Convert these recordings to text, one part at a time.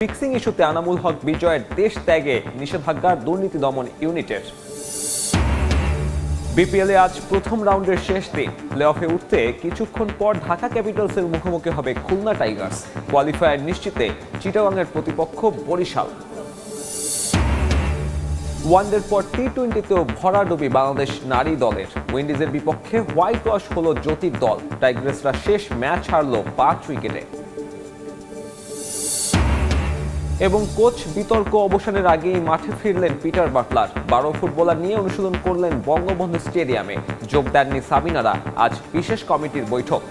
Fixing ইস্যুতে আনামুল হক বিজয়ের দেশ ত্যাগে নিষেধাজ্ঞার দুর্নীতি দমন ইউনিটের। বিপিএলে আজ প্রথম রাউন্ডের শেষ দিন। প্লে অফে উঠতে কিছুক্ষণ পর ঢাকা ক্যাপিটালসের মুখোমুখি হবে খুলনা টাইগার্স। কোয়ালিফায়ার নিশ্চিতে চিটাগাংয়ের প্রতিপক্ষ বরিশাল। ওয়ানডের পর টি-20তেও ভরাডুবি বাংলাদেশ নারী দলের। উইন্ডিজের বিপক্ষে হোয়াইট ওয়াশ হলো জ্যোতির দল। টাইগ্রেসরা শেষ ম্যাচ হারল 5 উইকেটে। এবং কোচ বিতর্ক অবসানের আগেই মাঠে ফিরলেন পিটার বাটলার। 12 ফুটবলার নিয়ে অনুশীলন করলেন বঙ্গবন্ধু স্টেডিয়ামে। যোগ দেননি সাবিনারা। আজ বিশেষ কমিটির বৈঠক।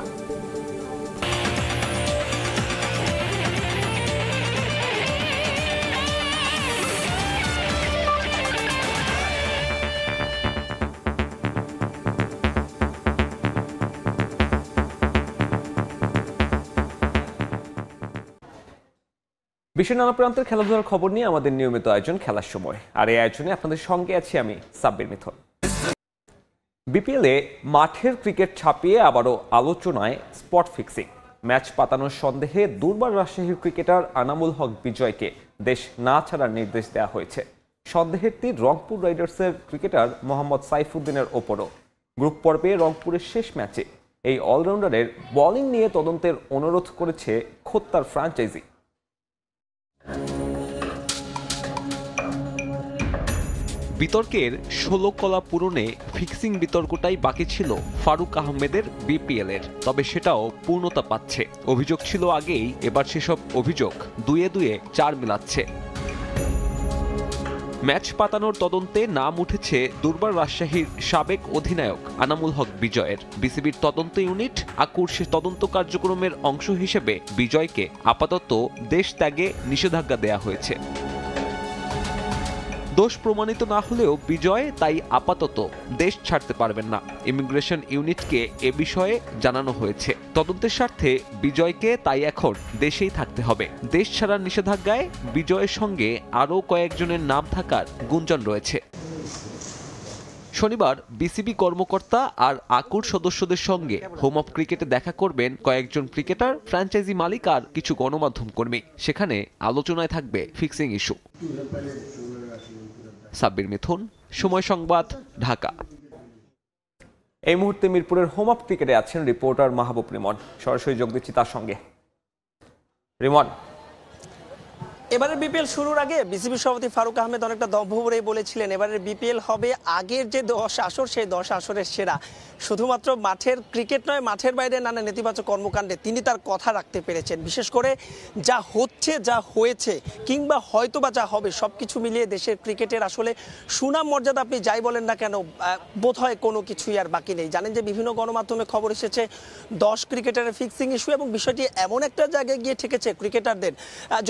বিশ্বের নানা প্রান্তের খেলাধুলার খবর নিয়ে আমাদের নিয়মিত আয়োজন খেলার সময়। আর এই আয়োজনে আপনাদের সঙ্গে আছি আমি সাব্বির মিথুন। বিপিএলে মাঠের ক্রিকেট ছাপিয়ে আবারও আলোচনায় স্পট ফিক্সিং। ম্যাচ পাতানোর সন্দেহে দুর্বার রাজশাহীর ক্রিকেটার আনামুল হক বিজয়কে দেশ না ছাড়ার নির্দেশ দেওয়া হয়েছে। সন্দেহের তীর রংপুর রাইডার্সের ক্রিকেটার মোহাম্মদ সাইফুদ্দিনের ওপরও। গ্রুপ পর্বে রংপুরের শেষ ম্যাচে এই অলরাউন্ডারের বোলিং নিয়ে তদন্তের অনুরোধ করেছে খোদ তার ফ্র্যাঞ্চাইজি। বিতর্কের 16 কলা পূরণে ফিক্সিং বিতর্কটাই বাকি ছিল ফারুক আহমেদের বিপিএল-এর। তবে সেটাও পূর্ণতা পাচ্ছে। অভিযোগ ছিল আগেই, এবার সেসব অভিযোগ দুয়ে দুয়ে 4 মিলাচ্ছে। ম্যাচ পাতানোর তদন্তে নাম উঠেছে দুর্বার রাজশাহীর সাবেক অধিনায়ক আনামুল হক বিজয়ের। বিসিবির তদন্ত ইউনিট আকুর সে তদন্ত কার্যক্রমের অংশ হিসেবে বিজয়কে আপাতত দেশ ত্যাগে নিষেধাজ্ঞা দেয়া হয়েছে। দোষ প্রমাণিত না হলেও বিজয় তাই আপাতত দেশ ছাড়তে পারবেন না। ইমিগ্রেশন ইউনিটকে এ বিষয়ে জানানো হয়েছে। তদন্তের স্বার্থে বিজয়কে তাই এখন দেশেই থাকতে হবে। দেশ ছাড়ার নিষেধাজ্ঞায় বিজয়ের সঙ্গে আরও কয়েকজনের নাম থাকার গুঞ্জন রয়েছে। শনিবার বিসিবি কর্মকর্তা আর আকুর সদস্যদের সঙ্গে হোম অফ ক্রিকেটে দেখা করবেন কয়েকজন ক্রিকেটার, ফ্র্যাঞ্চাইজি মালিক আর কিছু গণমাধ্যম কর্মী। সেখানে আলোচনায় থাকবে ফিক্সিং ইস্যু। সাব্বির মিথুন, সময় সংবাদ, ঢাকা। এই মুহূর্তে মিরপুরের হোম অফ ক্রিকেটে আছেন রিপোর্টার মাহবুব রিমন। সরাসরি যোগ দিচ্ছি তার সঙ্গে। রিমন, এবারের বিপিএল শুরুর আগে বিসিবি সভাপতি ফারুক আহমেদ অনেকটা দম্ভ ভরে বলেছিলেন এবারের বিপিএল হবে আগের যে 10 আসর সেই 10 আসরের সেরা। শুধুমাত্র মাঠের ক্রিকেট নয়, মাঠের বাইরে নানা নেতিবাচক কর্মকাণ্ডে তিনি তার কথা রাখতে পেরেছেন। বিশেষ করে যা হচ্ছে, যা হয়েছে কিংবা হয়তোবা যা হবে সবকিছু মিলিয়ে দেশের ক্রিকেটের আসলে সুনাম মর্যাদা আপনি যাই বলেন না কেন বোধহয় কোনো কিছুই আর বাকি নেই। জানেন যে বিভিন্ন গণমাধ্যমে খবর এসেছে 10 ক্রিকেটারের ফিক্সিং ইস্যু, এবং বিষয়টি এমন একটা জায়গায় গিয়ে ঠেকেছে ক্রিকেটারদের।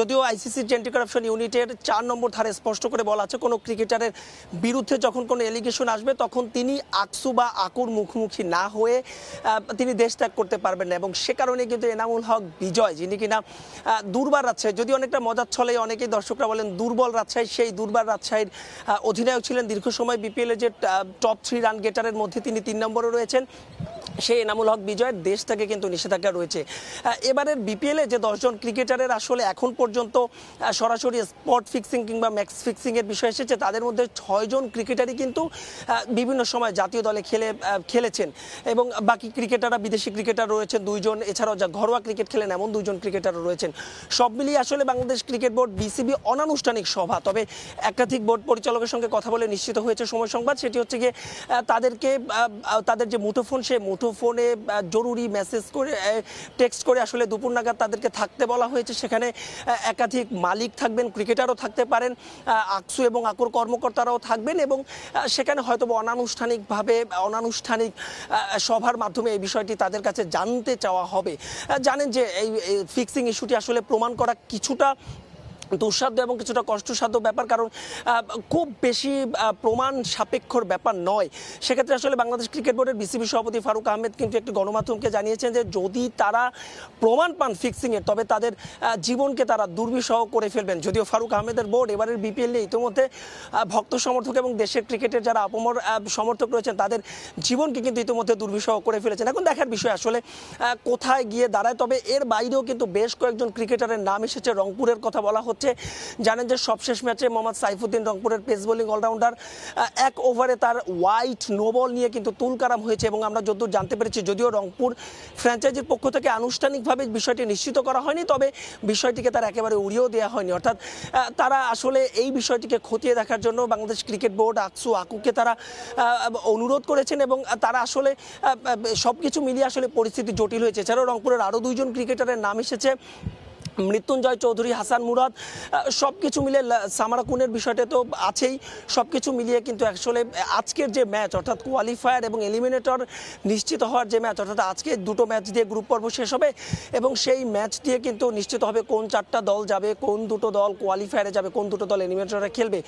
যদিও আইসিসির অ্যান্টি কারাপশন ইউনিটের 4 নম্বর ধারে স্পষ্ট করে বলা আছে কোনো ক্রিকেটারের বিরুদ্ধে যখন কোনো এলিগেশন আসবে তখন তিনি আকসু বা আকুর মুখোমুখি না হয়ে তিনি দেশ ত্যাগ করতে পারবেন না। এবং সে কারণে কিন্তু এনামুল হক বিজয়, যিনি কিনা দুর্বার রাজশাহী, যদি অনেকটা মজার ছলে অনেকেই দর্শকরা বলেন দুর্বল রাজশাহী, সেই দুর্বার রাজশাহীর অধিনায়ক ছিলেন দীর্ঘ সময়। বিপিএলের যে টপ 3 রান গেটারের মধ্যে তিনি 3 নম্বরে রয়েছেন। সেই এনামুল হক বিজয়ের দেশ থেকে কিন্তু নিষেধাজ্ঞা রয়েছে। এবারের বিপিএলে যে 10 জন ক্রিকেটারের আসলে এখন পর্যন্ত সরাসরি স্পট ফিক্সিং কিংবা ম্যাক্স ফিক্সিংয়ের বিষয় এসেছে, তাদের মধ্যে 6 জন ক্রিকেটারই কিন্তু বিভিন্ন সময় জাতীয় দলে খেলেছেন, এবং বাকি ক্রিকেটাররা বিদেশি ক্রিকেটার রয়েছেন 2 জন। এছাড়াও যা ঘরোয়া ক্রিকেট খেলেন এমন 2 জন ক্রিকেটারও রয়েছেন। সব মিলিয়ে আসলে বাংলাদেশ ক্রিকেট বোর্ড বিসিবি অনানুষ্ঠানিক সভা, তবে একাধিক বোর্ড পরিচালকের সঙ্গে কথা বলে নিশ্চিত হয়েছে সময় সংবাদ, সেটি হচ্ছে গিয়ে তাদেরকে তাদের যে মুঠোফোন, সে মুঠোফোনে জরুরি মেসেজ করে টেক্সট করে আসলে দুপুর নাগাদ তাদেরকে থাকতে বলা হয়েছে। সেখানে একাধিক মালিক থাকবেন, ক্রিকেটারও থাকতে পারেন, আকসু এবং আকুর কর্মকর্তারাও থাকবেন, এবং সেখানে হয়তো অনানুষ্ঠানিকভাবে অনানুষ্ঠানিক সভার মাধ্যমে এই বিষয়টি তাদের কাছে জানতে চাওয়া হবে। জানেন যে এই ফিক্সিং ইস্যুটি আসলে প্রমাণ করা কিছুটা দুঃসাধ্য এবং কিছুটা কষ্টসাধ্য ব্যাপার, কারণ খুব বেশি প্রমাণ সাপেক্ষর ব্যাপার নয়। সেক্ষেত্রে আসলে বাংলাদেশ ক্রিকেট বোর্ডের বিসিবি সভাপতি ফারুক আহমেদ কিন্তু একটি গণমাধ্যমকে জানিয়েছেন যে যদি তারা প্রমাণ পান ফিক্সিংয়ের, তবে তাদের জীবনকে তারা দুর্বিষহ করে ফেলবেন। যদিও ফারুক আহমেদের বোর্ড এবারের বিপিএল নিয়ে ইতিমধ্যে ভক্ত সমর্থক এবং দেশের ক্রিকেটের যারা অপমর সমর্থক রয়েছেন তাদের জীবনকে কিন্তু ইতিমধ্যে দুর্বিষহ করে ফেলেছেন। এখন দেখার বিষয় আসলে কোথায় গিয়ে দাঁড়ায়। তবে এর বাইরেও কিন্তু বেশ কয়েকজন ক্রিকেটারের নাম এসেছে। রংপুরের কথা বলা হচ্ছে, হচ্ছে। জানেন যে সবশেষ ম্যাচে মোহাম্মদ সাইফুদ্দিন রংপুরের পেস বোলিং অলরাউন্ডার এক ওভারে তার হোয়াইট নো বল নিয়ে কিন্তু তুলকালাম হয়েছে এবং আমরা যতদূর জানতে পেরেছি, যদিও রংপুর ফ্র্যাঞ্চাইজির পক্ষ থেকে আনুষ্ঠানিকভাবে বিষয়টি নিশ্চিত করা হয়নি, তবে বিষয়টিকে তার একেবারে উড়িয়েও দেওয়া হয়নি। অর্থাৎ তারা আসলে এই বিষয়টিকে খতিয়ে দেখার জন্য বাংলাদেশ ক্রিকেট বোর্ড আকুকে তারা অনুরোধ করেছেন এবং তারা আসলে সবকিছু মিলিয়ে আসলে পরিস্থিতি জটিল হয়েছে। এছাড়াও রংপুরের আরও 2 জন ক্রিকেটারের নাম এসেছে, মৃত্যুঞ্জয় চৌধুরী, হাসান মুরাদ, সব কিছু মিলে সামারাকুনের বিষয়টা তো আছেই। সব কিছু মিলিয়ে কিন্তু আসলে আজকের যে ম্যাচ অর্থাৎ কোয়ালিফায়ার এবং এলিমিনেটর নিশ্চিত হওয়ার যে ম্যাচ, অর্থাৎ আজকে 2টো ম্যাচ দিয়ে গ্রুপ পর্ব শেষ হবে এবং সেই ম্যাচ দিয়ে কিন্তু নিশ্চিত হবে কোন 4টা দল যাবে, কোন 2টো দল কোয়ালিফায়ারে যাবে, কোন 2টো দল এলিমিনেটরে খেলবে।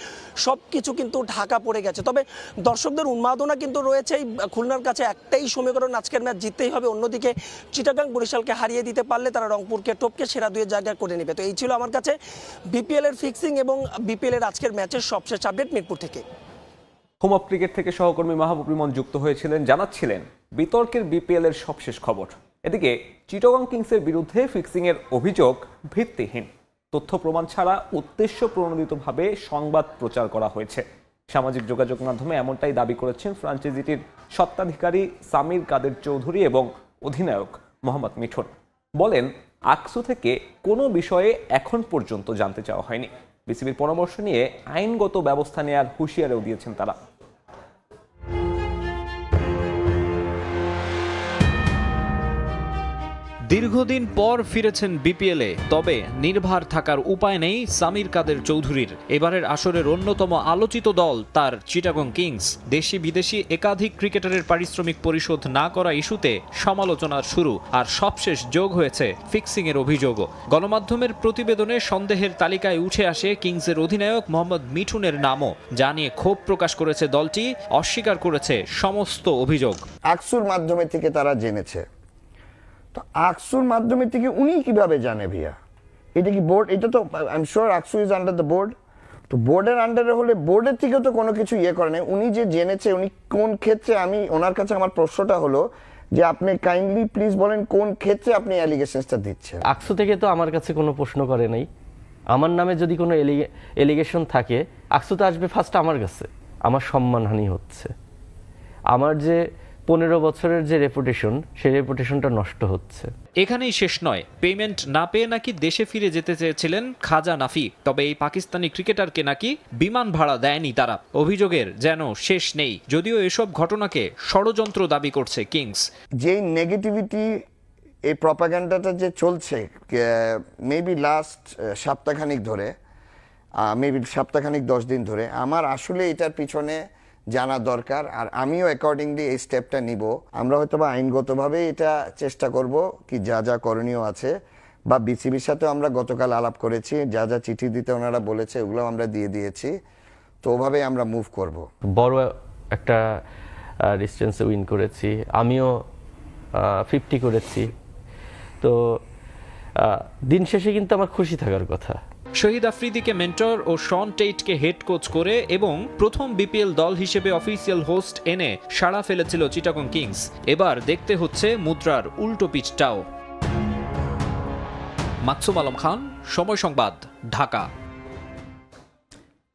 সব কিছু কিন্তু ঢাকা পড়ে গেছে। তবে দর্শকদের উন্মাদনা কিন্তু রয়েছেই। খুলনার কাছে একটাই সমীকরণ, আজকের ম্যাচ জিততেই হবে। অন্যদিকে চিটাগাং বরিশালকে হারিয়ে দিতে পারলে তারা রংপুরকে টপকে সেরা 2 জায়গা করে নেবে। তো এই ছিল আমার কাছে বিপিএল এর ফিক্সিং এবং বিপিএল এর আজকের ম্যাচের সবশেষ আপডেট মিরপুর থেকে। হোম অফ ক্রিকেট থেকে সহকর্মী মাহবুব রিমন যুক্ত হয়েছিলেন, জানাচ্ছিলেন বিতর্কের বিপিএল এর সবশেষ খবর। এদিকে চিটাগং কিংসের বিরুদ্ধে ফিক্সিং এর অভিযোগ ভিত্তিহীন, তথ্য প্রমাণ ছাড়া উদ্দেশ্য প্রণোদিতভাবে সংবাদ প্রচার করা হয়েছে। সামাজিক যোগাযোগ মাধ্যমে এমনটাই দাবি করেছেন ফ্র্যাঞ্চাইজিটির স্বত্বাধিকারী সামির কাদের চৌধুরী এবং অধিনায়ক মোহাম্মদ মিঠুন। বলেন, আকসু থেকে কোনো বিষয়ে এখন পর্যন্ত জানতে চাওয়া হয়নি। বিসিবির পরামর্শ নিয়ে আইনগত ব্যবস্থা নেওয়ার হুঁশিয়ারিও দিয়েছেন তারা। দীর্ঘদিন পর ফিরেছেন বিপিএলে, তবে নির্ভার থাকার উপায় নেই সামির কাদের চৌধুরীর। এবারের আসরের অন্যতম আলোচিত দল তার চিটাগং কিংস। দেশি বিদেশি একাধিক ক্রিকেটারের পারিশ্রমিক পরিশোধ না করা ইস্যুতে সমালোচনার শুরু, আর সবশেষ যোগ হয়েছে ফিক্সিংয়ের অভিযোগও। গণমাধ্যমের প্রতিবেদনে সন্দেহের তালিকায় উঠে আসে কিংসের অধিনায়ক মোহাম্মদ মিঠুনের নামও, যা নিয়ে ক্ষোভ প্রকাশ করেছে দলটি, অস্বীকার করেছে সমস্ত অভিযোগ। আকসুর মাধ্যমে থেকে তারা জেনেছে। তো আকসুর মাধ্যমে থেকে উনি কিভাবে জানে ভাইয়া? এটা কি বোর্ড? এটা তো I am sure Aksu is under the board. তো বোর্ডের আন্ডারে হলে বোর্ডের থেকেও তো কোনো কিছু করে নাই। উনি যে জেনেছে, উনি কোন ক্ষেত্রে? আমি ওনার কাছে আমার প্রশ্নটা হলো যে আপনি কাইন্ডলি প্লিজ বলেন কোন ক্ষেত্রে আপনি অ্যালিগেশনসটা দিচ্ছেন। আকসু থেকে তো আমার কাছে কোনো প্রশ্ন করে নাই। আমার নামে যদি কোনো এলিগেশন থাকে, আকসু তো আসবে ফার্স্ট আমার কাছে। আমার সম্মানহানি হচ্ছে, আমার যে 15 বছরের যে রেপুটেশন, সেই রেপুটেশনটা নষ্ট হচ্ছে। এখানেই শেষ নয়, পেমেন্ট না পেয়ে নাকি দেশে ফিরে যেতে চেয়েছিলেন খাজা নাফি। তবে এই পাকিস্তানি ক্রিকেটারকে নাকি বিমান ভাড়া দেয়নি তারা। অভিযোগের যেন শেষ নেই, যদিও এসব ঘটনাকে ষড়যন্ত্র দাবি করছে কিংস। যেই নেগেটিভিটি, এই প্রপাগান্ডাটা যে চলছে মেবি লাস্ট সপ্তাহখানিক ধরে, মেবি সপ্তাহখানিক 10 দিন ধরে, আমার আসলে এটার পিছনে জানা দরকার। আর আমিও অ্যাকর্ডিংলি এই স্টেপটা নিব। আমরা হয়তো বা আইনগতভাবে এটা চেষ্টা করব কি যা যা করণীয় আছে, বা বিসিবির সাথেও আমরা গতকাল আলাপ করেছি, যা যা চিঠি দিতে ওনারা বলেছে ওগুলো আমরা দিয়ে দিয়েছি। তো ওভাবে আমরা মুভ করব। বড় একটা ডিস্টেন্সে উইন করেছি, আমিও 50 করেছি। তো দিন শেষে কিন্তু আমার খুশি থাকার কথা। শহীদ আফ্রিদিকে মেন্টর ও শন টেইটকে হেড কোচ করে এবং প্রথম বিপিএল দল হিসেবে অফিসিয়াল হোস্ট এনে সাড়া ফেলেছিল চিটাগং কিংস। এবার দেখতে হচ্ছে মুদ্রার উল্টো পিঠটাও। মাকসুম আলম খান, সময় সংবাদ, ঢাকা।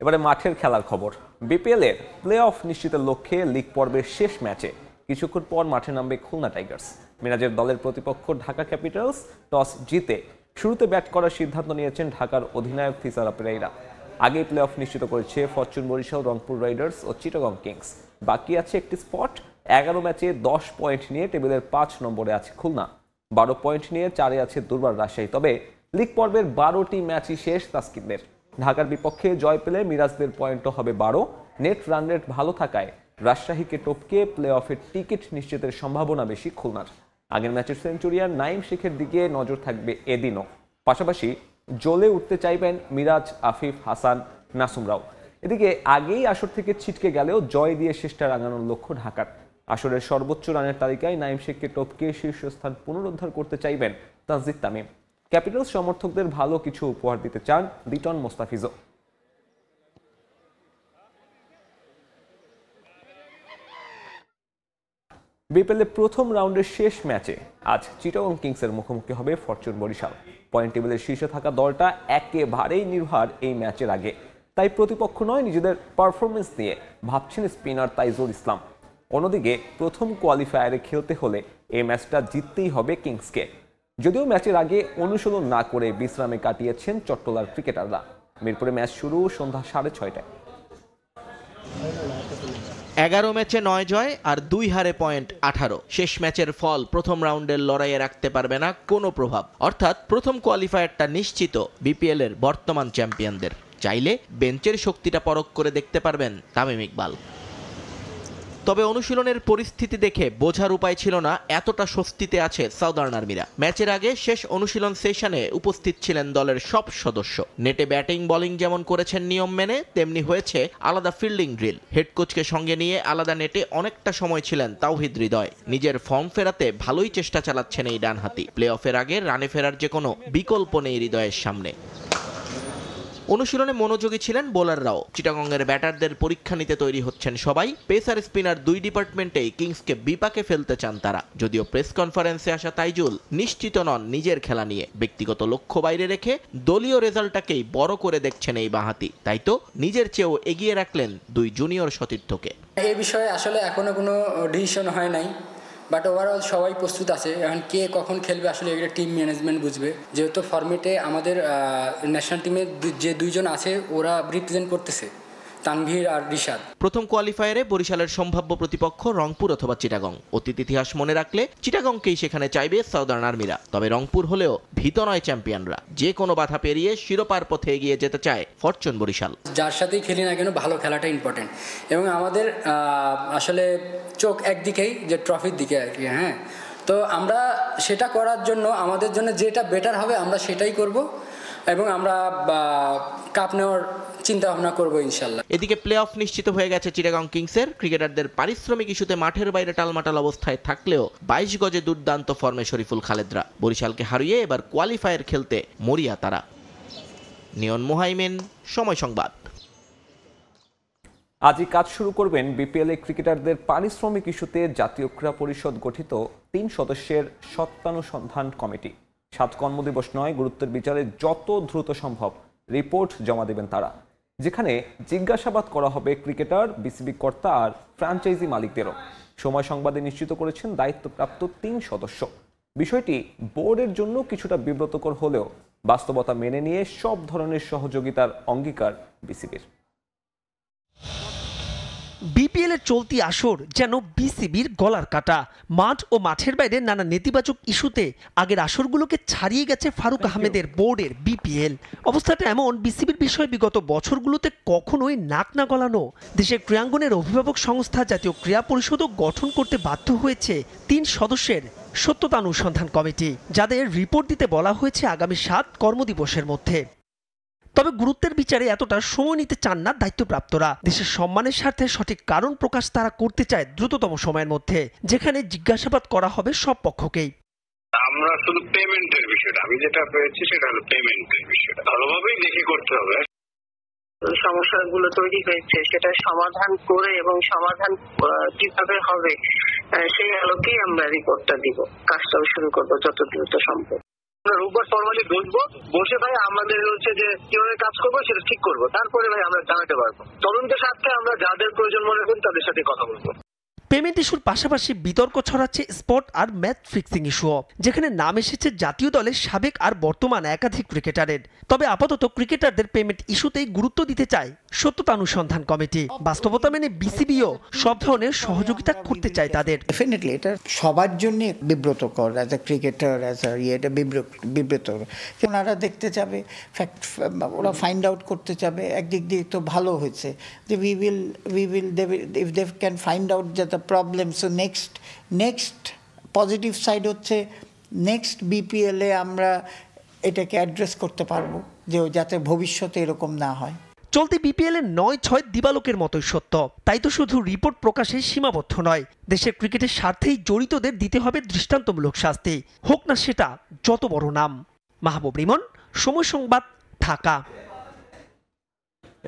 এবারে মাঠের খেলার খবর। বিপিএল এর প্লে অফ নিশ্চিতের লক্ষ্যে লিগ পর্বের শেষ ম্যাচে কিছুক্ষণ পর মাঠে নামবে খুলনা টাইগার্স। মিরাজের দলের প্রতিপক্ষ ঢাকা ক্যাপিটালস টস জিতে শুরুতে ব্যাট করার সিদ্ধান্ত নিয়েছেন ঢাকার অধিনায়ক থিসারা পেরেইরা। আগেই প্লে অফ নিশ্চিত করেছে ফরচুন বরিশাল, রংপুর রাইডার্স ও চিটাগং কিংস। বাকি আছে একটি স্পট। 11 ম্যাচে 10 পয়েন্ট নিয়ে টেবিলের 5 নম্বরে আছে খুলনা। 12 পয়েন্ট নিয়ে 4-এ আছে দুর্বার রাজশাহী। তবে লিগ পর্বের 12টি ম্যাচই শেষ তাসকিনদের। ঢাকার বিপক্ষে জয় পেলে মিরাজদের পয়েন্টও হবে 12। নেট রান রেট ভালো থাকায় রাজশাহীকে টপকে প্লে অফের টিকিট নিশ্চিতের সম্ভাবনা বেশি খুলনার। আগের ম্যাচের সেঞ্চুরিয়ান নাইম শেখের দিকে নজর থাকবে এদিনও। পাশাপাশি জ্বলে উঠতে চাইবেন মিরাজ, আফিফ, হাসান, নাসুমরাও। এদিকে আগেই আসর থেকে ছিটকে গেলেও জয় দিয়ে শেষটা রাঙানোর লক্ষ্য ঢাকার। আসরের সর্বোচ্চ রানের তালিকায় নাইম শেখকে টপকে শীর্ষস্থান পুনরুদ্ধার করতে চাইবেন তানজিদ তামিম। ক্যাপিটালস সমর্থকদের ভালো কিছু উপহার দিতে চান লিটন মোস্তাফিজও। বিপিএলের প্রথম রাউন্ডের শেষ ম্যাচে আজ চিটাগং কিংসের মুখোমুখি হবে ফরচুন বরিশাল। পয়েন্ট টেবিলের শীর্ষে থাকা দলটা একেবারেই নির্ভর এই ম্যাচের আগে, তাই প্রতিপক্ষ নয়, নিজেদের পারফরমেন্স নিয়ে ভাবছেন স্পিনার তাইজুল ইসলাম। অন্যদিকে প্রথম কোয়ালিফায়ারে খেলতে হলে এই ম্যাচটা জিততেই হবে কিংসকে। যদিও ম্যাচের আগে অনুশীলন না করে বিশ্রামে কাটিয়েছেন চট্টলার ক্রিকেটাররা। মিরপুরে ম্যাচ শুরু সন্ধ্যা 6:30টায়। 11 ম্যাচে 9 জয় আর 2 হারে পয়েন্ট 18। শেষ ম্যাচের ফল প্রথম রাউন্ডের লড়াইয়ে রাখতে পারবে না কোনো প্রভাব, অর্থাৎ প্রথম কোয়ালিফায়ারটা নিশ্চিত বিপিএল এর বর্তমান চ্যাম্পিয়নদের। চাইলে বেঞ্চের শক্তিটা পরখ করে দেখতে পারবেন তামিম ইকবাল। তবে অনুশীলনের পরিস্থিতি দেখে বোঝার উপায় ছিল না এতটা স্বস্তিতে আছে সাউদার্ন আর্মিরা। ম্যাচের আগে শেষ অনুশীলন সেশনে উপস্থিত ছিলেন দলের সব সদস্য। নেটে ব্যাটিং বোলিং যেমন করেছেন নিয়ম মেনে, তেমনি হয়েছে আলাদা ফিল্ডিং ড্রিল। হেড কোচকে সঙ্গে নিয়ে আলাদা নেটে অনেকটা সময় ছিলেন তাওহিদ হৃদয়। নিজের ফর্ম ফেরাতে ভালোই চেষ্টা চালাচ্ছেন এই ডানহাতি। প্লে অফের আগে রানে ফেরার যে কোনো বিকল্প নেই হৃদয়ের সামনে। অনুশীলনে মনোযোগী ছিলেন বোলাররাও। চিটাগংয়ের ব্যাটারদের পরীক্ষা নিতে তৈরি হচ্ছেন সবাই। পেসার স্পিনার দুই ডিপার্টমেন্টেই কিংসকে বিপাকে ফেলতে চান তারা। যদিও প্রেস কনফারেন্সে আসা তাইজুল নিশ্চিত নন নিজের খেলা নিয়ে। ব্যক্তিগত লক্ষ্য বাইরে রেখে দলীয় রেজাল্টটাকেই বড় করে দেখছেন এই বাঁহাতি। তাই তো নিজের চেয়েও এগিয়ে রাখলেন দুই জুনিয়র সতীর্থকে। এই বিষয়ে আসলে এখনো কোনো ডিসিশন হয় নাই, বাট ওভারঅল সবাই প্রস্তুত আছে। এখন কে কখন খেলবে আসলে এটা টিম ম্যানেজমেন্ট বুঝবে। যেহেতু ফরম্যাটে আমাদের ন্যাশনাল টিমে যে দুইজন আছে ওরা রিপ্রেজেন্ট করতেছে, তানভীর আর রিশাদ। প্রথম কোয়ালিফায়ারে বরিশালের সম্ভাব্য প্রতিপক্ষ রংপুর অথবা চিটাগং। অতীত ইতিহাস মনে রাখলে চিটাগংকেই সেখানে চাইবে সাউদার্ন আর্মিরা। তবে রংপুর হলেও ভীত নয় চ্যাম্পিয়নরা। যে কোনো বাধা পেরিয়ে শিরোপার পথে এগিয়ে যেতে চায় ফরচুন বরিশাল। যার সাথেই খেলি না কেন ভালো খেলাটা ইম্পর্টেন্ট, এবং আমাদের আসলে চোখ একদিকেই, যে ট্রফির দিকে আর কি। হ্যাঁ, তো আমরা সেটা করার জন্য আমাদের জন্য যেটা বেটার হবে আমরা সেটাই করব, এবং আমরা কাপ নেওয়ার চিন্তা ভাবনা করবো ইনশাল্লাহ। এদিকে প্লে অফ নিশ্চিত হয়ে গেছে চিটাগং কিংসের। ক্রিকেটারদের পারিশ্রমিক ইস্যুতে মাঠের বাইরে টালমাটাল অবস্থায় থাকলেও 22 গজে দুর্দান্ত ফর্মে শরীফুল খালেদরা। বরিশালকে হারিয়ে এবার কোয়ালিফায়ার খেলতে মরিয়া তারা। নিয়ন মোহাইমেন, সময় সংবাদ। আজই কাজ শুরু করবেন বিপিএল এ ক্রিকেটারদের পারিশ্রমিক ইস্যুতে জাতীয় ক্রীড়া পরিষদ গঠিত 3 সদস্যের সত্যানুসন্ধান কমিটি। 7 কর্মদিবস নয়, গুরুত্বের বিচারে যত দ্রুত সম্ভব রিপোর্ট জমা দেবেন তারা, যেখানে জিজ্ঞাসাবাদ করা হবে ক্রিকেটার, বিসিবি কর্তা আর ফ্র্যাঞ্চাইজি মালিকদেরও। সময় সংবাদে নিশ্চিত করেছেন দায়িত্বপ্রাপ্ত 3 সদস্য। বিষয়টি বোর্ডের জন্য কিছুটা বিব্রতকর হলেও বাস্তবতা মেনে নিয়ে সব ধরনের সহযোগিতার অঙ্গীকার বিসিবির। বিপিএল এর চলতি আসর যেন বিসিবির গলার কাটা। মাঠ ও মাঠের বাইরে নানা নেতিবাচক ইস্যুতে আগের আসরগুলোকে ছাড়িয়ে গেছে ফারুক আহমেদের বোর্ডের বিপিএল। অবস্থাটা এমন, বিসিবির বিষয়ে বিগত বছরগুলোতে কখনোই নাক না গলানো দেশের ক্রীড়াঙ্গনের অভিভাবক সংস্থা জাতীয় ক্রীড়া পরিষদও গঠন করতে বাধ্য হয়েছে 3 সদস্যের সত্যতানুসন্ধান কমিটি, যাদের রিপোর্ট দিতে বলা হয়েছে আগামী 7 কর্মদিবসের মধ্যে। তবে গুরুত্বের বিচারে এতটা সময় নিতে চান না দায়িত্বপ্রাপ্তরা। দেশের সম্মানের স্বার্থে সঠিক কারণ প্রকাশ তারা করতে চায় দ্রুততম সময়ের মধ্যে, যেখানে জিজ্ঞাসাবাদ করা হবে সব পক্ষকেই। আমরা শুধু পেমেন্টের বিষয়টা, আমি যেটা পেয়েছি সেটা হলো পেমেন্টের বিষয়টা ভালোভাবেই দেখে করতে হবে। সমস্যাগুলো তৈরি হয়েছে সেটা সমাধান করে এবং সমাধান কিভাবে হবে সেই আলোকেই আমরা রিপোর্টটা দিব। কাজটাও শুরু করবো যত দ্রুত সম্ভব। রোববার ফরমালি বসবো, বসে ভাই আমাদের হচ্ছে যে কিভাবে কাজ করবো সেটা ঠিক করবো, তারপরে ভাই আমরা জানাতে পারবো। তদন্তের সাথে আমরা যাদের প্রয়োজন মনে করি তাদের সাথে কথা বলবো। পেমেন্ট ইস্যুর পাশাপাশি বিতর্ক ছড়াচ্ছে স্পট আর ম্যাচ ফিক্সিং ইস্যুও, যেখানে নাম এসেছে জাতীয় দলের সাবেক আর বর্তমান একাধিক ক্রিকেটারের। তবে আপাতত ক্রিকেটারদের পেমেন্ট ইস্যুতেই গুরুত্ব দিতে চায় সত্যতানুসন্ধান কমিটি। বাস্তবতা মেনে বিসিবিও সব ধরনের সহযোগিতা করতে চায় তাদের। ডেফিনেটলি এটা সবার জন্য বিব্রতকর, as a cricketer, as a এটা বিব্রত। ওনারা দেখতে যাবে, ওরা ফাইন্ড আউট করতে যাবে। একদিক দিয়ে তো ভালো হয়েছে যে we will if they can find out যে problem. So next positive side হচ্ছে নেক্সট বিপিএলে আমরা এটাকে অ্যাড্রেস করতে পারবো, যে যাতে ভবিষ্যতে এরকম না হয়। চলতি বিপিএল এর 9-6 দিবালোকের মতোই সত্য। তাই তো শুধু রিপোর্ট প্রকাশে সীমাবদ্ধ নয়, দেশের ক্রিকেটের স্বার্থেই জড়িতদের দিতে হবে দৃষ্টান্তমূলক শাস্তি, হোক না সেটা যত বড় নাম। মাহবুব রিমন, সময় সংবাদ, ঢাকা।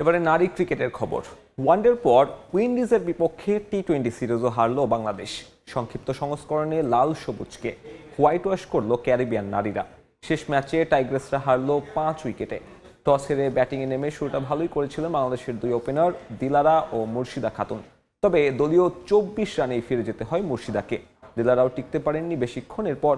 এবারে নারী ক্রিকেটের খবর। ওয়ানডের পর উইন্ডিজের বিপক্ষে টি20 সিরিজও হারল বাংলাদেশ। সংক্ষিপ্ত সংস্করণে লাল সবুজকে হোয়াইট ওয়াশ করল ক্যারিবিয়ান নারীরা। শেষ ম্যাচে টাইগ্রেসরা হারলো 5 উইকেটে। টস হেরে ব্যাটিংয়ে নেমে শুরুটা ভালোই করেছিলেন বাংলাদেশের দুই ওপেনার দিলারা ও মুর্শিদা খাতুন। তবে দলীয় 24 রানেই ফিরে যেতে হয় মুর্শিদাকে। দিলারাও টিকতে পারেননি বেশিক্ষণ। এরপর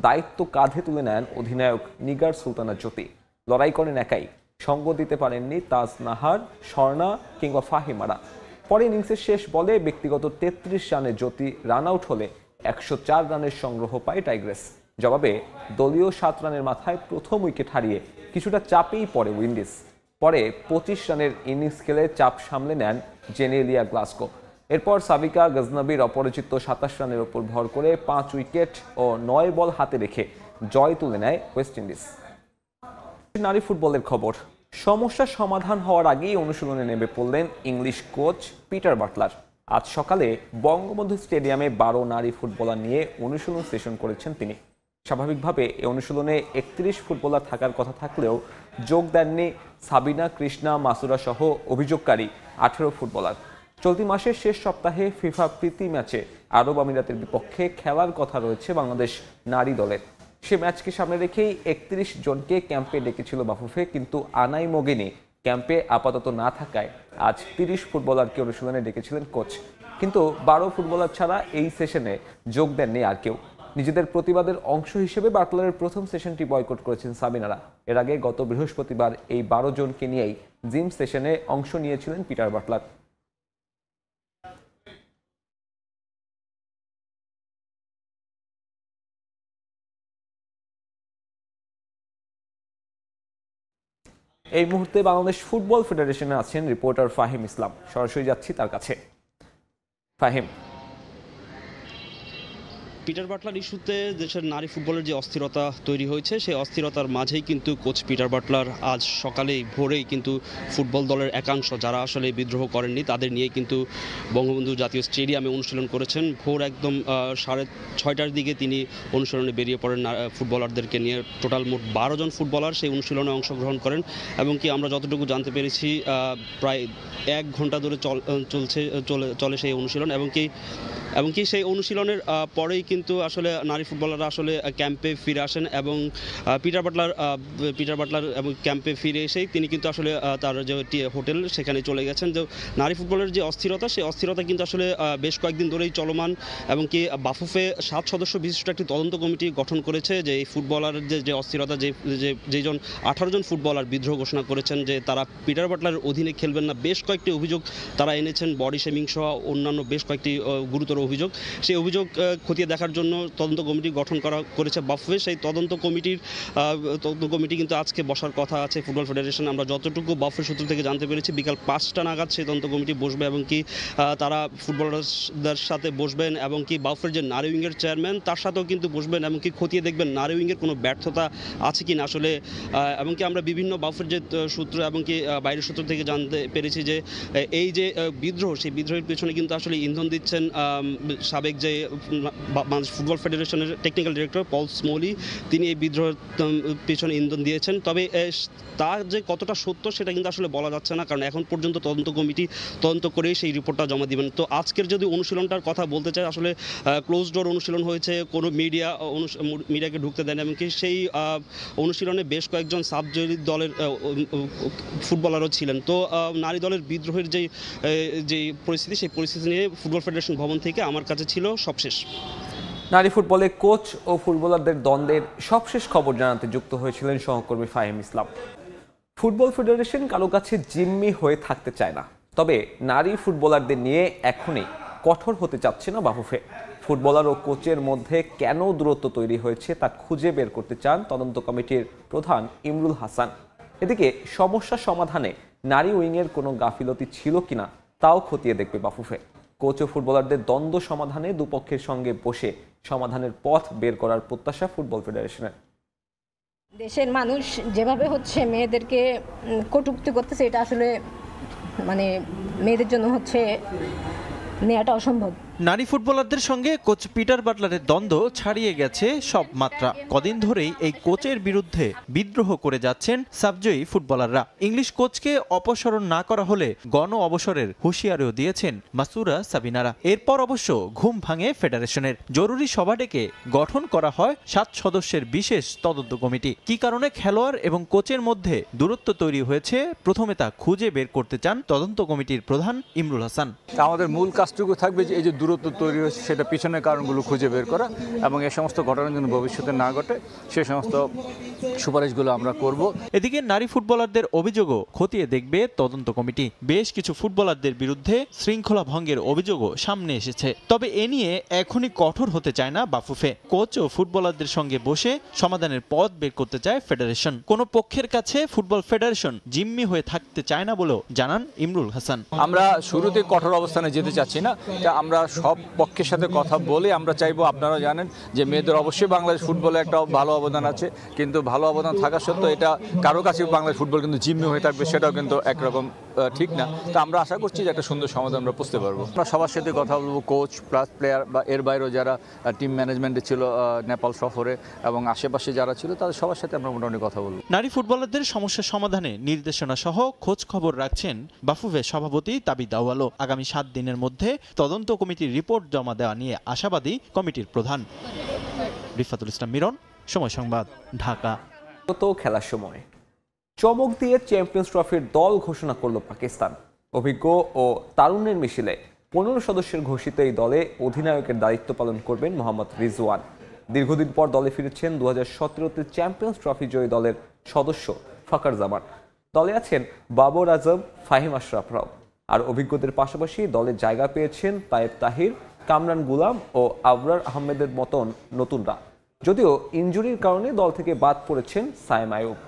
দায়িত্ব কাঁধে তুলে নেন অধিনায়ক নিগার সুলতানা জ্যোতি। লড়াই করেন একাই, সঙ্গ দিতে পারেননি তাজ নাহার, স্বর্ণা কিংবা ফাহিমারা। পরে ইনিংসের শেষ বলে ব্যক্তিগত 33 রানে জ্যোতি রান আউট হলে 104 রানের সংগ্রহ পায় টাইগ্রেস। জবাবে দলীয় 7 রানের মাথায় প্রথম উইকেট হারিয়ে কিছুটা চাপেই পড়ে উইন্ডিজ। পরে 25 রানের ইনিংস খেলে চাপ সামলে নেন জেনেলিয়া গ্লাসগো। এরপর সাবিকা গজনবীর অপরাজিত 27 রানের ওপর ভর করে 5 উইকেট ও 9 বল হাতে রেখে জয় তুলে নেয় ওয়েস্ট ইন্ডিজ। নারী ফুটবলের খবর। সমস্যার সমাধান হওয়ার আগেই অনুশীলনে নেমে পড়লেন ইংলিশ কোচ পিটার বাটলার। আজ সকালে বঙ্গবন্ধু স্টেডিয়ামে 12 নারী ফুটবলার নিয়ে অনুশীলন সেশন করেছেন তিনি। স্বাভাবিকভাবে এই অনুশীলনে 31 ফুটবলার থাকার কথা থাকলেও যোগ দেননি সাবিনা, কৃষ্ণা, মাসুরা সহ অভিযোগকারী 18 ফুটবলার। চলতি মাসের শেষ সপ্তাহে ফিফা প্রীতি ম্যাচে আরব আমিরাতের বিপক্ষে খেলার কথা রয়েছে বাংলাদেশ নারী দলের। সে ম্যাচকে সামনে রেখেই 31 জনকে ক্যাম্পে ডেকেছিল বাফুফে, কিন্তু আনাই মোগেনি ক্যাম্পে আপাতত না থাকায় আজ 30 ফুটবলারকে অনুশীলনে ডেকেছিলেন কোচ। কিন্তু 12 ফুটবলার ছাড়া এই সেশনে যোগ দেননি আর কেউ। নিজেদের প্রতিবাদের অংশ হিসেবে বাটলারের প্রথম সেশনটি বয়কট করেছেন সাবিনারা। এর আগে গত বৃহস্পতিবার এই 12 জনকে নিয়েই জিম সেশনে অংশ নিয়েছিলেন পিটার বাটলার। এই মুহূর্তে বাংলাদেশ ফুটবল ফেডারেশনে আছেন রিপোর্টার ফাহিম ইসলাম। সরাসরি যাচ্ছি তার কাছে। ফাহিম, পিটার বাটলার ইস্যুতে দেশের নারী ফুটবলের যে অস্থিরতা তৈরি হয়েছে, সেই অস্থিরতার মাঝেই কিন্তু কোচ পিটার বাটলার আজ সকালেই ভোরেই কিন্তু ফুটবল দলের একাংশ যারা আসলে বিদ্রোহ করেননি তাদের নিয়ে কিন্তু বঙ্গবন্ধু জাতীয় স্টেডিয়ামে অনুশীলন করেছেন। ভোর একদম 6:30টার দিকে তিনি অনুশীলনে বেরিয়ে পড়েন ফুটবলারদেরকে নিয়ে। টোটাল মোট 12 জন ফুটবলার সেই অনুশীলনে অংশগ্রহণ করেন এবং কি আমরা যতটুকু জানতে পেরেছি প্রায় 1 ঘন্টা ধরে চলে সেই অনুশীলন এবং কি সেই অনুশীলনের পরেই কিন্তু আসলে নারী ফুটবলাররা আসলে ক্যাম্পে ফিরে আসেন এবং পিটার বাটলার এবং ক্যাম্পে ফিরে এসেই তিনি কিন্তু আসলে তার যে হোটেল সেখানে চলে গেছেন। যে নারী ফুটবলের যে অস্থিরতা, সেই অস্থিরতা কিন্তু আসলে বেশ কয়েকদিন ধরেই চলমান এবং কি বাফুফে 7 সদস্য বিশিষ্ট একটি তদন্ত কমিটি গঠন করেছে যে এই ফুটবলারের যে অস্থিরতা, যেজন 18 জন ফুটবলার বিদ্রোহ ঘোষণা করেছেন যে তারা পিটার বাটলারের অধীনে খেলবেন না। বেশ কয়েকটি অভিযোগ তারা এনেছেন, বডি শেমিং সহ অন্যান্য বেশ কয়েকটি গুরুতর অভিযোগ। সেই অভিযোগ খতিয়ে দেখার জন্য তদন্ত কমিটি গঠন করেছে বাফুফে। সেই তদন্ত কমিটি কিন্তু আজকে বসার কথা আছে ফুটবল ফেডারেশন। আমরা যতটুকু বাফুফে সূত্র থেকে জানতে পেরেছি বিকাল 5টা নাগাদ সেই তদন্ত কমিটি বসবে এবং কি তারা ফুটবলারদের সাথে বসবেন এবং কি বাফুফের যে নারী উইংয়ের চেয়ারম্যান তার সাথেও কিন্তু বসবেন এবং কি খতিয়ে দেখবেন নারী উইংয়ের কোনো ব্যর্থতা আছে কিনা আসলে। এবং কি আমরা বিভিন্ন বাফুফের যে সূত্র এবং কি বাইরের সূত্র থেকে জানতে পেরেছি যে এই যে বিদ্রোহ, সেই বিদ্রোহের পেছনে কিন্তু আসলে ইন্ধন দিচ্ছেন সাবেক যে বাংলাদেশ ফুটবল ফেডারেশনের টেকনিক্যাল ডিরেক্টর পল স্মোলি। তিনি এই বিদ্রোহের পেছনে ইন্ধন দিয়েছেন। তবে তার যে কতটা সত্য সেটা কিন্তু আসলে বলা যাচ্ছে না, কারণ এখন পর্যন্ত তদন্ত কমিটি তদন্ত করেই সেই রিপোর্টটা জমা দিবেন। তো আজকের যদি অনুশীলনটার কথা বলতে চাই, আসলে ক্লোজ ডোর অনুশীলন হয়েছে, কোনো মিডিয়াকে ঢুকতে দেন এমনকি সেই অনুশীলনে বেশ কয়েকজন সাব জয়ী দলের ফুটবলারও ছিলেন। তো নারী দলের বিদ্রোহের যে পরিস্থিতি, সেই পরিস্থিতি নিয়ে ফুটবল ফেডারেশন ভবন থেকে আমার কাছে ছিল সবশেষ। নারী ফুটবলে কোচ ও ফুটবলারদের দ্বন্দ্বের সবশেষ খবর জানাতে যুক্ত হয়েছিলেন সহকর্মী ফাহিম ইসলাম। ফুটবল ফেডারেশন কারো কাছে জিম্মি হয়ে থাকতে চায় না, তবে নারী ফুটবলারদের নিয়ে এখনই কঠোর হতে চাচ্ছে না বাফুফে। ফুটবলার ও কোচের মধ্যে কেন দূরত্ব তৈরি হয়েছে তা খুঁজে বের করতে চান তদন্ত কমিটির প্রধান ইমরুল হাসান। এদিকে সমস্যা সমাধানে নারী উইংয়ের কোনো গাফিলতি ছিল কিনা তাও খতিয়ে দেখবে বাফুফে। কোচ ও ফুটবলারদের দ্বন্দ্ব সমাধানে দুপক্ষের সঙ্গে বসে সমাধানের পথ বের করার প্রত্যাশা ফুটবল ফেডারেশনের। দেশের মানুষ যেভাবে হচ্ছে মেয়েদেরকে কটূক্তি করতেছে, এটা আসলে মেয়েদের জন্য হচ্ছে নেওয়াটা অসম্ভব। নারী ফুটবলারদের সঙ্গে কোচ পিটার বাটলারের দ্বন্দ্ব ছাড়িয়ে গেছে সব মাত্রা। কদিন ধরেই এই কোচের বিরুদ্ধে বিদ্রোহ করে যাচ্ছেন সাবজয়ী ফুটবলাররা। ইংলিশ কোচকে অপসারণ না করা হলে গণ অবসরের হুঁশিয়ারিও দিয়েছেন মাসুরা সাবিনারা। এরপর অবশ্য ঘুম ভাঙে ফেডারেশনের। জরুরি সভা ডেকে গঠন করা হয় 7 সদস্যের বিশেষ তদন্ত কমিটি। কি কারণে খেলোয়াড় এবং কোচের মধ্যে দূরত্ব তৈরি হয়েছে, প্রথমে তা খুঁজে বের করতে চান তদন্ত কমিটির প্রধান ইমরুল হাসান। আমাদের মূল কাজটুকু থাকবে যে এই যে দূরত্ব তৈরি হয়েছে সেটা পিছনের কারণগুলো খুঁজে বের করা এবং এই সমস্ত ঘটনা যেন ভবিষ্যতে না ঘটে সে সমস্ত সুপারিশগুলো আমরা করব। এদিকে নারী ফুটবলারদের অভিযোগও খতিয়ে দেখবে তদন্ত কমিটি। বেশ কিছু ফুটবলারদের বিরুদ্ধে শৃঙ্খলা ভঙ্গের অভিযোগও সামনে এসেছে। তবে এ নিয়ে এখনই কঠোর হতে চায় না বাফুফে। কোচ ও ফুটবলারদের সঙ্গে বসে সমাধানের পথ বের করতে চায় ফেডারেশন। কোনো পক্ষের কাছে ফুটবল ফেডারেশন জিম্মি হয়ে থাকতে চায় না বলেও জানান ইমরুল হাসান। আমরা শুরুতে কঠোর অবস্থানে যেতে চাচ্ছি না, আমরা সব পক্ষের সাথে কথা বলে আমরা চাইবো। আপনারা জানেন যে মেয়েদের অবশ্যই বাংলাদেশ ফুটবলে একটা ভালো অবদান আছে, কিন্তু ভালো অবদান থাকা সত্ত্বেও এটা কারো কাছে বাংলাদেশ ফুটবল কিন্তু জিম্মি হয়ে থাকবে সেটাও কিন্তু একরকম ঠিক না। তো আমরা আশা করছি যে একটা সুন্দর সমাধান আমরা বুঝতে পারবো। আমরা সবার সাথে কথা বলবো, কোচ প্লাস প্লেয়ার বা এর বাইরেও যারা টিম ম্যানেজমেন্টে ছিল নেপাল সফরে এবং আশেপাশে যারা ছিল তাদের সবার সাথে আমরা মোটামুটি কথা বলবো। নারী ফুটবলারদের সমস্যা সমাধানে নির্দেশনা সহ খোঁজ খবর রাখছেন বাফুফে সভাপতি তাবিদ আউয়ালও। আগামী 7 দিনের মধ্যে তদন্ত কমিটির রিপোর্ট জমা দেওয়া নিয়ে আশাবাদী কমিটির প্রধান। রিফাতুল ইসলাম মিরন, সময় সংবাদ, ঢাকা। খেলার সময় চমক দিয়ে চ্যাম্পিয়ন্স ট্রফির দল ঘোষণা করল পাকিস্তান। অভিজ্ঞ ও তারুণ্যের মিছিলে 15 সদস্যের ঘোষিত এই দলে অধিনায়কের দায়িত্ব পালন করবেন মোহাম্মদ রিজওয়ান। দীর্ঘদিন পর দলে ফিরেছেন 2017-তে চ্যাম্পিয়ন্স ট্রফি জয়ী দলের সদস্য ফখর জামান। দলে আছেন বাবর আজম, ফাহিম আশরাফরাও। আর অভিজ্ঞদের পাশাপাশি দলে জায়গা পেয়েছেন তায়েব তাহির, কামরান গুলাম ও আবরার আহমেদের মতন নতুনরা। যদিও ইনজুরির কারণে দল থেকে বাদ পড়েছেন সায়েম আয়ুব।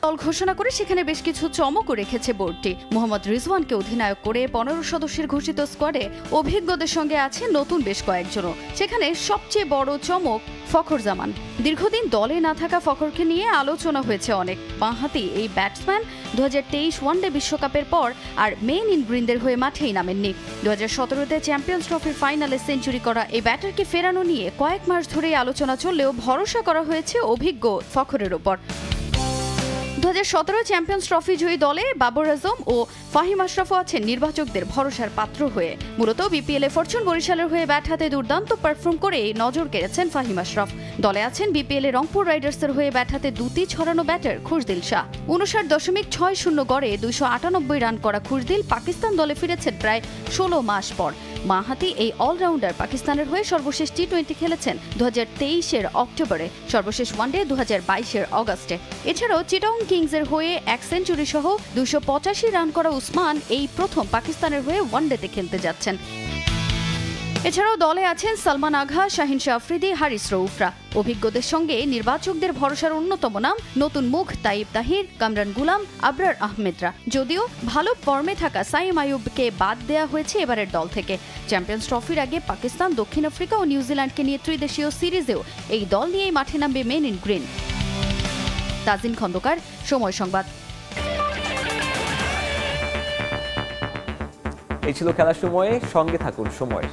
দল ঘোষণা করে সেখানে বেশ কিছু চমকও রেখেছে বোর্ডটি। মোহাম্মদ রিজওয়ানকে অধিনায়ক করে 15 সদস্যের ঘোষিত স্কোয়াডে অভিজ্ঞদের সঙ্গে আছে নতুন বেশ কয়েকজনও। সেখানে সবচেয়ে বড় চমক ফখর জামান। দীর্ঘদিন দলে না থাকা ফখরকে নিয়ে আলোচনা হয়েছে অনেক। বাঁহাতি এই ব্যাটসম্যান 2023 ওয়ানডে বিশ্বকাপের পর আর মেন ইন গ্রিনদের হয়ে মাঠেই নামেননি। 2017-তে চ্যাম্পিয়ন্স ট্রফির ফাইনালে সেঞ্চুরি করা এই ব্যাটারকে ফেরানো নিয়ে কয়েক মাস ধরেই আলোচনা চললেও ভরসা করা হয়েছে অভিজ্ঞ ফখরের ওপর। 2017 চ্যাম্পিয়ন্স ট্রফি জয়ী দলে বাবর আজম ও ফাহিম আশরাফও আছেন নির্বাচকদের ভরসার পাত্র হয়ে। মূলত বিপিএলে ফরচুন বরিশালের হয়ে ব্যাট হাতে দুর্দান্ত পারফর্ম করে নজর কেড়েছেন ফাহিম আশরাফ। দলে আছেন বিপিএলে রংপুর রাইডার্সের হয়ে ব্যাট হাতে দুটি ছড়ানো ব্যাটার খুশদিল শাহ। 59.60 গড়ে 298 রান করা খুশদিল পাকিস্তান দলে ফিরেছেন প্রায় 16 মাস পর। বাঁহাতি এই অলরাউন্ডার পাকিস্তানের হয়ে সর্বশেষ টি20 খেলেছেন 2023-এর অক্টোবরে, সর্বশেষ ওয়ানডে 2022-এর অগাস্টে। এছাড়াও চিটাগং কিংসের হয়ে 1 সেঞ্চুরি সহ 285 রান করা উসমান এই প্রথম পাকিস্তানের হয়ে ওয়ানডেতে খেলতে যাচ্ছেন। এছাড়াও দলে আছেন সালমান আঘা, শাহিন শাহ আফ্রিদি, হারিস রউফরা। অভিজ্ঞদের সঙ্গে নির্বাচকদের ভরসার অন্যতম নাম নতুন মুখ তাইব তাহির, কামরান গুলাম, আবরার আহমেদরা। যদিও ভালো ফর্মে থাকা সাইম আয়ুবকে বাদ দেওয়া হয়েছে এবারের দল থেকে। চ্যাম্পিয়ন্স ট্রফির আগে পাকিস্তান, দক্ষিণ আফ্রিকা ও নিউজিল্যান্ডকে নিয়ে ত্রিদেশীয় সিরিজেও এই দল নিয়েই মাঠে নামবে men in green. Tajin Khandakar, Somoy Sangbad. এই ছিল খেলার সময়ে, সঙ্গে থাকুন সময়।